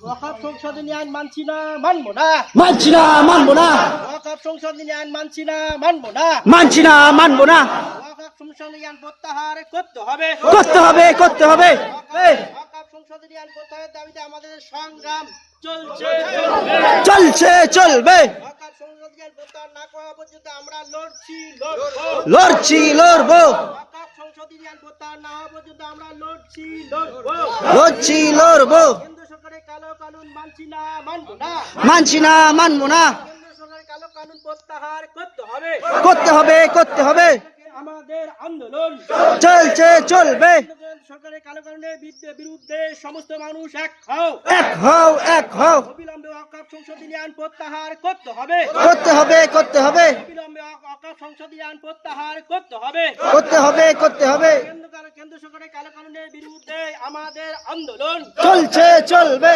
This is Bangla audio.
ওয়াকফ সংশোধনী আইন মানছি না, মানবো না। মানছি না, মানবো না। ওয়াকফ সংশোধনী আইন মানছি না, মানবো না। মানছি না, মানবো না। ওয়াকফ সংশোধনী আইন প্রত্যাহার করতে হবে, করতে হবে, করতে হবে। ওয়াকফ সংশোধনী আইন প্রত্যাহারের দাবিতে আমাদের সংগ্রাম চলছে, চলছে, চলবে। ওয়াকফ সংশোধনী আইন প্রত্যাহার না করা পর্যন্ত আমরা লড়ছি, লড়বো। লড়ছি, লড়বো। ওয়াকফ সংশোধনী আইন প্রত্যাহার না হওয়া পর্যন্ত আমরা লড়ছি, লড়বো। লড়ছি, লড়বো। কেন্দ্র সরকারের কালো কানুন মানছি না, মানবো না। মানছি না, মানবো না। কেন্দ্র সরকারের কালো কানুন প্রত্যাহার করতে হবে, করতে হবে, করতে হবে। আমাদের আন্দোলন চলছে, চলবে। সরকারের কালো কানুনের বিরুদ্ধে সমস্ত মানুষ এক হও, এক হও, এক হও। অবিলম্বে ওয়াকফ সংশোধনী আইন প্রত্যাহার করতে হবে, করতে হবে, করতে হবে। অবিলম্বে ওয়াকফ সংশোধনী আইন প্রত্যাহার করতে হবে, করতে হবে, করতে হবে। কেন্দ্র সরকারের কালো কানুনের বিরুদ্ধে আমাদের আন্দোলন চলছে, চলবে।